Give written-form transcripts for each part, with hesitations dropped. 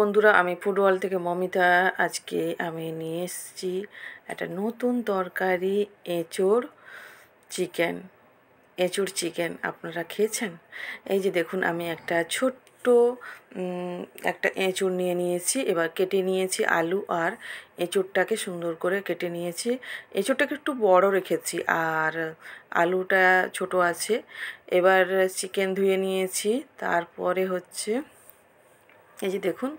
বন্ধুরা, আমি ফুটবল থেকে মমিতা। আজকে আমি নিয়ে এসেছি একটা নতুন তরকারি, এঁচোড় চিকেন। এঁচোড় চিকেন আপনারা খেয়েছেন? এই যে দেখুন, আমি একটা ছোট্ট একটা এঁচোড় নিয়ে নিয়েছি। এবার কেটে নিয়েছি আলু আর এঁচোড়টাকে সুন্দর করে কেটে নিয়েছি। এঁচোড়টাকে একটু বড় রেখেছি আর আলুটা ছোট আছে। এবার চিকেন ধুয়ে নিয়েছি। তারপরে হচ্ছে এই যে দেখুন,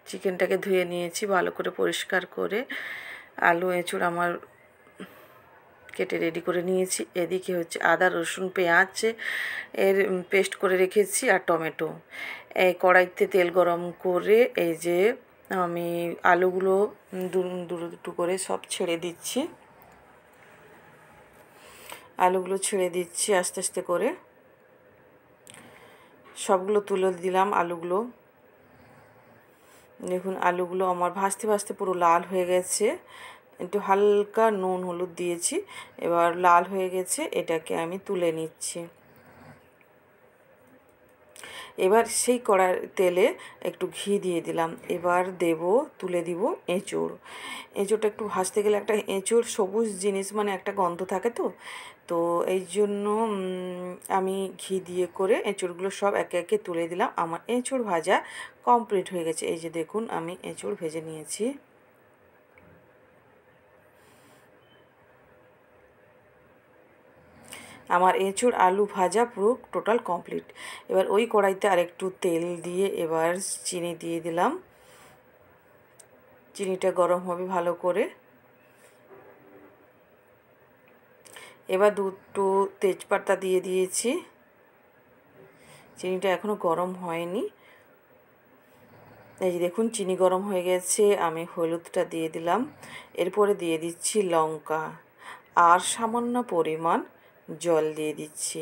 চিকেনটাকে ধুয়ে নিয়েছি ভালো করে পরিষ্কার করে। আলু এঁচোড় আমার কেটে রেডি করে নিয়েছি। এদিকে হচ্ছে আদা রসুন পেঁয়াজ এর পেস্ট করে রেখেছি আর টমেটো। এই কড়াইতে তেল গরম করে এই যে আমি আলুগুলো দুটো করে সব ছেড়ে দিচ্ছি। আলুগুলো ছেড়ে দিচ্ছি আস্তে আস্তে করে। সবগুলো তুলে দিলাম আলুগুলো। দেখুন, আলুগুলো আমার ভাজতে ভাজতে পুরো লাল হয়ে গেছে। একটু হালকা নুন হলুদ দিয়েছি। এবার লাল হয়ে গেছে, এটাকে আমি তুলে নিচ্ছি। এবার সেই কড়ার তেলে একটু ঘি দিয়ে দিলাম। এবার তুলে দিব এঁচোড়। এঁচোড়টা একটু ভাজতে গেলে একটা এঁচোড় সবুজ জিনিস মানে একটা গন্ধ থাকে, তো তো এই জন্য আমি ঘি দিয়ে করে এঁচোড়গুলো সব একে একে তুলে দিলাম। আমার এঁচোড় ভাজা কমপ্লিট হয়ে গেছে। এই যে দেখুন, আমি এঁচোড় ভেজে নিয়েছি। আমার এঁচোড় আলু ভাজা পুরো টোটাল কমপ্লিট। এবার ওই কড়াইতে আরেকটু তেল দিয়ে এবার চিনি দিয়ে দিলাম। চিনিটা গরম হবে ভালো করে। এবার দুটো তেজপাতা দিয়ে দিয়েছি। চিনিটা এখনও গরম হয়নি। এই যে দেখুন, চিনি গরম হয়ে গেছে। আমি হলুদটা দিয়ে দিলাম। এরপরে দিয়ে দিচ্ছি লঙ্কা আর সামান্য পরিমাণ জল দিয়ে দিচ্ছি।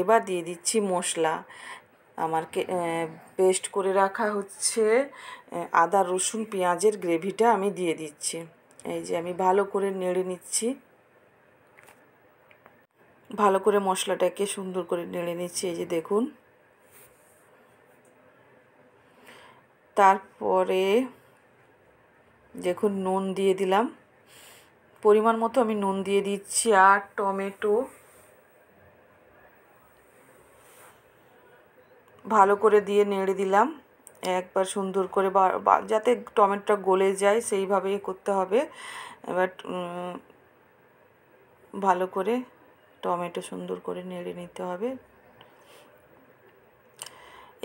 এবার দিয়ে দিচ্ছি মশলা। আমার পেস্ট করে রাখা হচ্ছে আদা রসুন পেঁয়াজের গ্রেভিটা আমি দিয়ে দিচ্ছি। এই যে আমি ভালো করে নেড়ে নিচ্ছি। ভালো করে মশলাটাকে সুন্দর করে নেড়ে নিচ্ছি। এই যে দেখুন, তারপরে দেখুন নুন দিয়ে দিলাম। পরিমাণ মতো আমি নুন দিয়ে দিচ্ছি। আর টমেটো ভালো করে দিয়ে নেড়ে দিলাম একবার সুন্দর করে, যাতে টমেটোটা গলে যায় সেইভাবেই করতে হবে। এবার ভালো করে টমেটো সুন্দর করে নেড়ে নিতে হবে।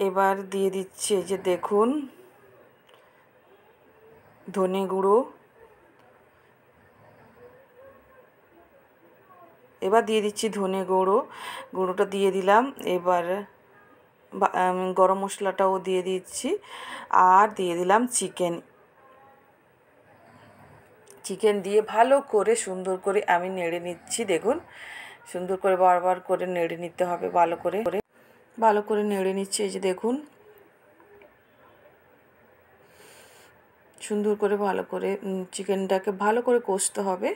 এবার দিয়ে দিচ্ছি এই যে দেখুন ধনে গুঁড়ো। এবার দিয়ে দিচ্ছি ধনে গুঁড়োটা দিয়ে দিলাম। এবার গরম মশলাটাও দিয়ে দিচ্ছি আর দিয়ে দিলাম চিকেন দিয়ে ভালো করে সুন্দর করে আমি নেড়ে নিচ্ছি। দেখুন, সুন্দর করে বারবার করে নেড়ে নিতে হবে। ভালো করে নেড়ে নিচ্ছি। এই যে দেখুন, সুন্দর করে ভালো করে চিকেনটাকে ভালো করে কষতে হবে।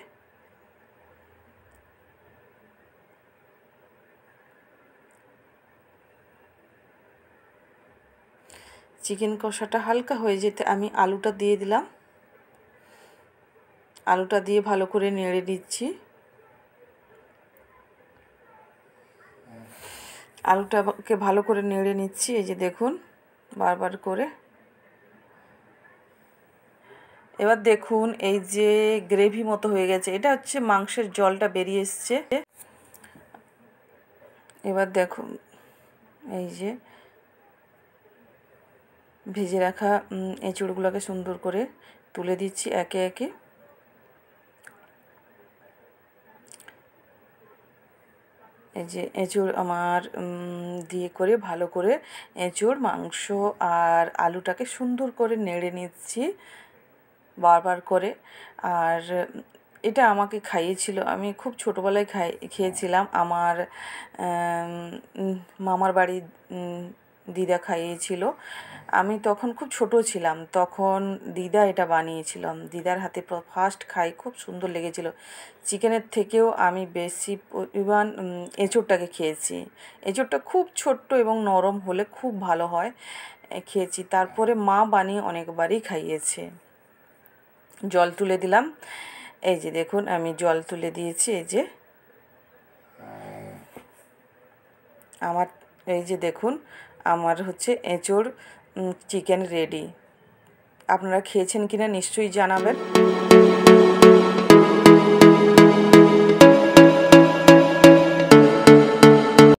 চিকেন কষাটা হালকা হয়ে যেতে আমি আলুটা দিয়ে দিলাম। আলুটা দিয়ে ভালো করে নেড়ে নিচ্ছি। আলুটাকে ভালো করে নেড়ে নিচ্ছি। এই যে দেখুন, বারবার করে। এবার দেখুন, এই যে গ্রেভি মতো হয়ে গেছে, এটা হচ্ছে মাংসের জলটা বেরিয়ে এসছে। এবার দেখুন, এই যে ভেজে রাখা এঁচোড়গুলোকে সুন্দর করে তুলে দিচ্ছি একে একে। এই যে এঁচোড় আমার দিয়ে করে ভালো করে এঁচোড় মাংস আর আলুটাকে সুন্দর করে নেড়ে নিচ্ছি বারবার করে। আর এটা আমাকে খাইয়েছিল, আমি খুব ছোটোবেলায় খেয়েছিলাম। আমার মামার বাড়ি দিদা খাইয়েছিল। আমি তখন খুব ছোট ছিলাম, তখন দিদা এটা বানিয়েছিলাম, দিদার হাতে ফার্স্ট খাই, খুব সুন্দর লেগেছিল। চিকেনের থেকেও আমি বেশি পরিমাণ এঁচোড়টাকে খেয়েছি। এঁচোড়টা খুব ছোট্ট এবং নরম হলে খুব ভালো হয়, খেয়েছি। তারপরে মা বানিয়ে অনেকবারই খাইয়েছে। জল তুলে দিলাম, এই যে দেখুন আমি জল তুলে দিয়েছি। এই যে আমার, এই যে দেখুন আমার হচ্ছে এঁচোড় চিকেন রেডি। আপনারা খেয়েছেন কিনা নিশ্চয়ই জানাবেন।